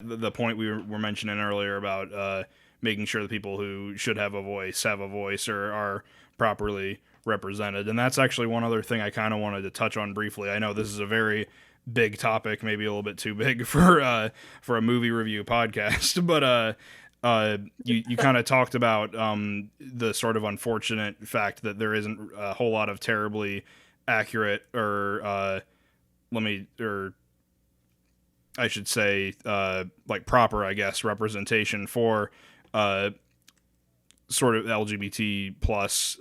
the point we were mentioning earlier about making sure the people who should have a voice or are properly represented. And that's actually one other thing I kind of wanted to touch on briefly. I know this is a very big topic, maybe a little bit too big for a movie review podcast, but you kind of talked about the sort of unfortunate fact that there isn't a whole lot of terribly accurate or I should say, like proper, I guess, representation for sort of LGBT plus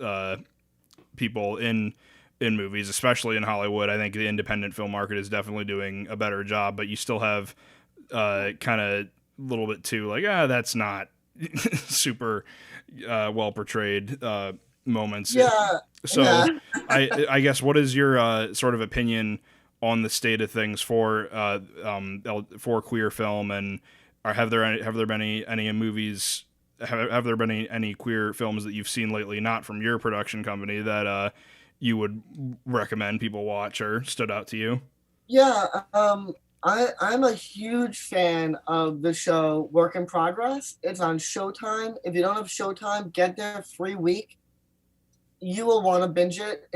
people in movies, especially in Hollywood. I think the independent film market is definitely doing a better job, but you still have kind of a little bit too like, that's not super well portrayed moments. Yeah. So Yeah. I guess what is your sort of opinion on the state of things for queer film, and have there been any movies? Have there been any queer films that you've seen lately, not from your production company, that you would recommend people watch or stood out to you? Yeah. I'm a huge fan of the show Work in Progress. It's on Showtime. If you don't have Showtime, get their free week. You will want to binge it.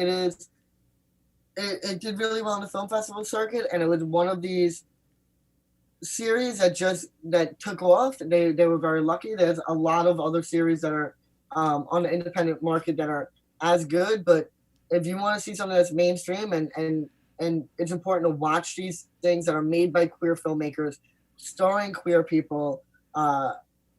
It did really well on the film festival circuit, and it was one of these series that took off. They were very lucky. There's a lot of other series that are on the independent market that are as good, but if you want to see something that's mainstream and it's important to watch these things that are made by queer filmmakers, starring queer people,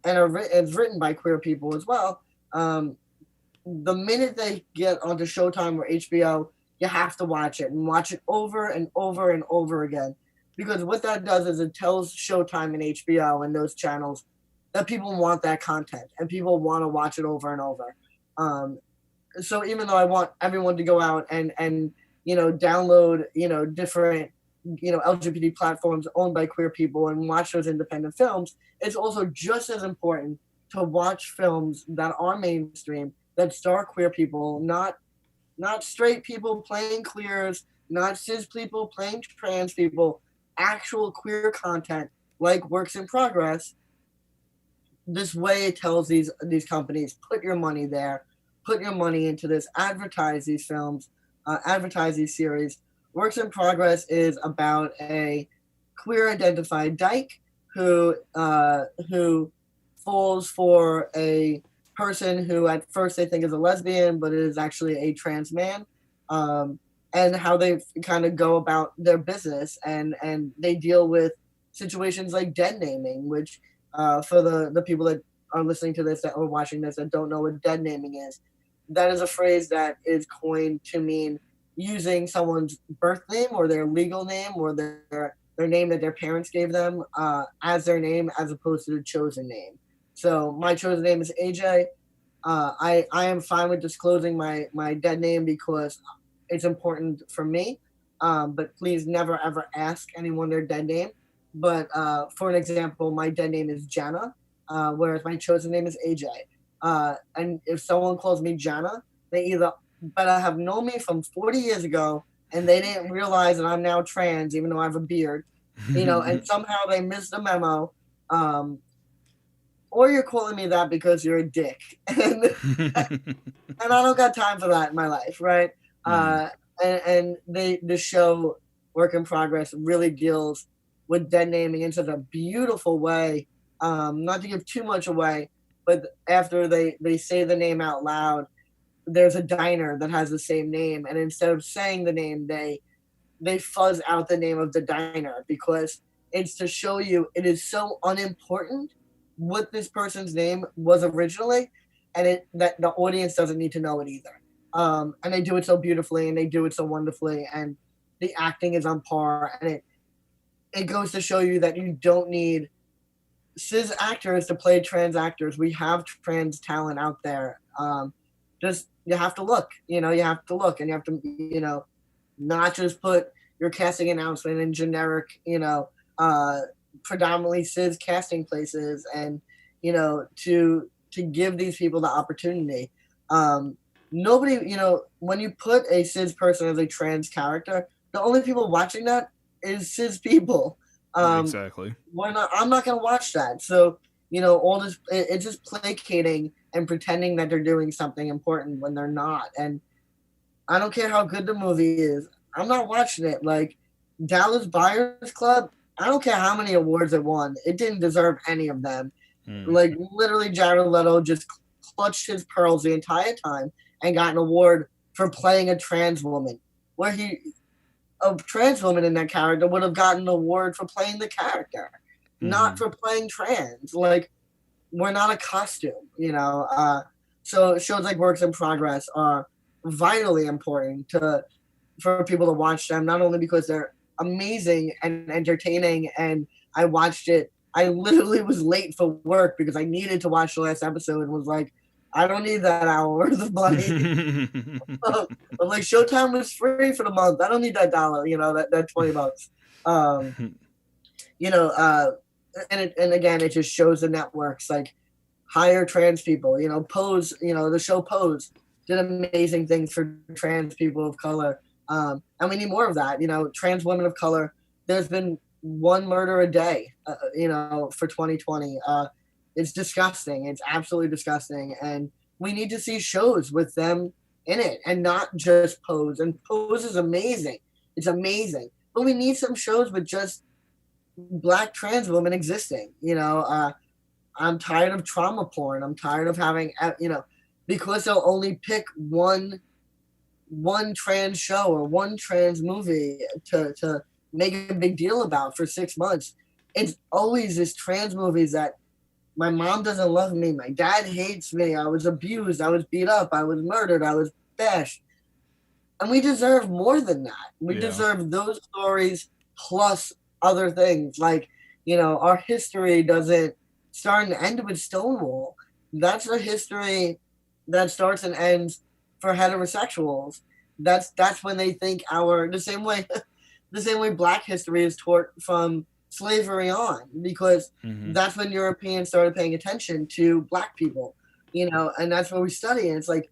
it's written by queer people as well. The minute they get onto Showtime or HBO, you have to watch it and watch it over and over and over again. Because what that does is it tells Showtime and HBO and those channels that people want that content and people want to watch it over and over. So even though I want everyone to go out and download different LGBT platforms owned by queer people and watch those independent films, it's also just as important to watch films that are mainstream, that star queer people, not straight people playing queers, not cis people playing trans people, actual queer content like Works in Progress. This way it tells these companies, put your money there, put your money into this, advertise these films, advertise these series. Works in Progress is about a queer identified dyke who falls for a person who at first they think is a lesbian, but is actually a trans man, and how they kind of go about their business, and they deal with situations like dead naming, which for the people that are listening to this, that are watching this, that don't know what dead naming is, that is a phrase that is coined to mean using someone's birth name or their legal name or their name that their parents gave them as their name, as opposed to the chosen name. So my chosen name is AJ. I am fine with disclosing my dead name because it's important for me. But please never ever ask anyone their dead name. But for an example, my dead name is Jana, whereas my chosen name is AJ. And if someone calls me Jana, they either better have known me from 40 years ago and they didn't realize that I'm now trans, even though I have a beard, and somehow they missed the memo. Or you're calling me that because you're a dick. And I don't got time for that in my life, right? And the show Work in Progress really deals with dead naming in such a beautiful way. Not to give too much away, but after they say the name out loud, there's a diner that has the same name, and instead of saying the name, they fuzz out the name of the diner because it's to show you it is so unimportant what this person's name was originally, and that the audience doesn't need to know it either. And they do it so beautifully, and they do it so wonderfully, and the acting is on par, and it goes to show you that you don't need cis actors to play trans actors. We have trans talent out there. Just you have to look, you have to look, and you have to, not just put your casting announcement in generic, predominantly cis casting places, and to give these people the opportunity. Nobody, when you put a cis person as a trans character, the only people watching that is cis people. Exactly. I'm not gonna watch that. So all this, it's just placating and pretending that they're doing something important when they're not. And I don't care how good the movie is, I'm not watching it. Like Dallas Buyers Club, I don't care how many awards it won, it didn't deserve any of them. Like literally, Jared Leto just clutched his pearls the entire time and got an award for playing a trans woman, where a trans woman in that character would have gotten an award for playing the character, not for playing trans. Like, we're not a costume, So shows like Works in Progress are vitally important for people to watch them, not only because they're amazing and entertaining. And I watched it. I literally was late for work because I needed to watch the last episode and was like, I don't need that hour worth of money. I'm like, Showtime was free for the month. I don't need that dollar, that $20. And again, it just shows the networks like hire trans people. Pose. The show Pose did amazing things for trans people of color, and we need more of that. Trans women of color. There's been one murder a day, for 2020. It's disgusting. It's absolutely disgusting, and we need to see shows with them in it, and not just Pose. And Pose is amazing. It's amazing, but we need some shows with just Black trans women existing. I'm tired of trauma porn. I'm tired of having, because they'll only pick one trans show or one trans movie to make a big deal about for 6 months. It's always this trans movies that my mom doesn't love me, my dad hates me, I was abused, I was beat up, I was murdered, I was bashed. And we deserve more than that. We deserve those stories plus other things. Like, our history doesn't start and end with Stonewall. That's a history that starts and ends for heterosexuals. That's when they think the same way Black history is taught from slavery on, because that's when Europeans started paying attention to Black people, and that's what we study. And it's like,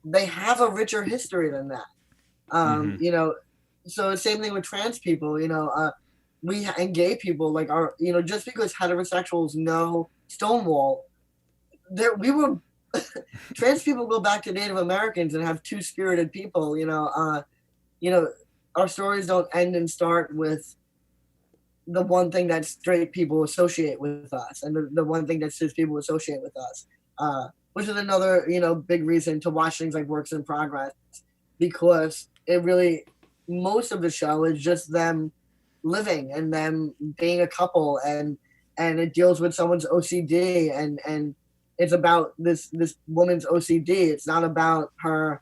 they have a richer history than that. So the same thing with trans people, and gay people, like, are, just because heterosexuals know Stonewall, we were trans people go back to Native Americans and have two-spirited people. Our stories don't end and start with the one thing that straight people associate with us, and the one thing that cis people associate with us, which is another, big reason to watch things like Works in Progress, because it really, most of the show is just them living and them being a couple, and it deals with someone's OCD, and it's about this woman's OCD. It's not about her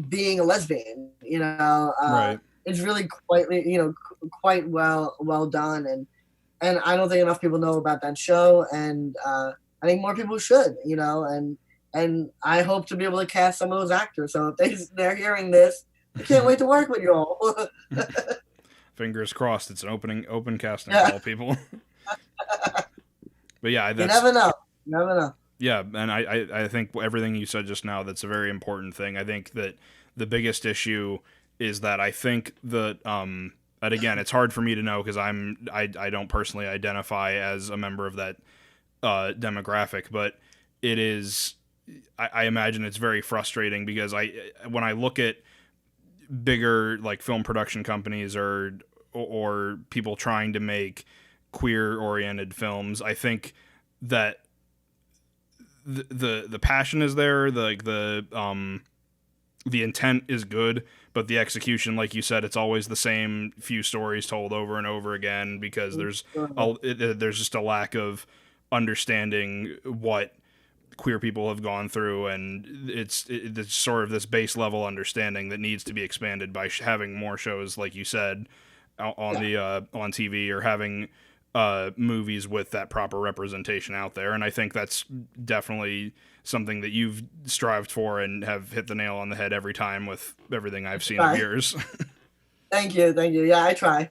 being a lesbian, right. It's really quite well done, and I don't think enough people know about that show, and I think more people should, and I hope to be able to cast some of those actors. So if they're hearing this, I can't wait to work with you all. Fingers crossed. It's an open casting call, people. But yeah, you never know. Yeah, and I think everything you said just now, that's a very important thing. I think that the biggest issue is that I think that, and again, it's hard for me to know because I don't personally identify as a member of that demographic, but it is, I imagine it's very frustrating because when I look at bigger like film production companies or people trying to make queer oriented films, I think that the passion is there, the intent is good, but the execution, like you said, it's always the same few stories told over and over again because there's just a lack of understanding what queer people have gone through, and it's sort of this base level understanding that needs to be expanded by having more shows, like you said, on TV, or having movies with that proper representation out there. And I think that's definitely something that you've strived for and have hit the nail on the head every time with everything I've seen of yours. Thank you. Yeah, I try.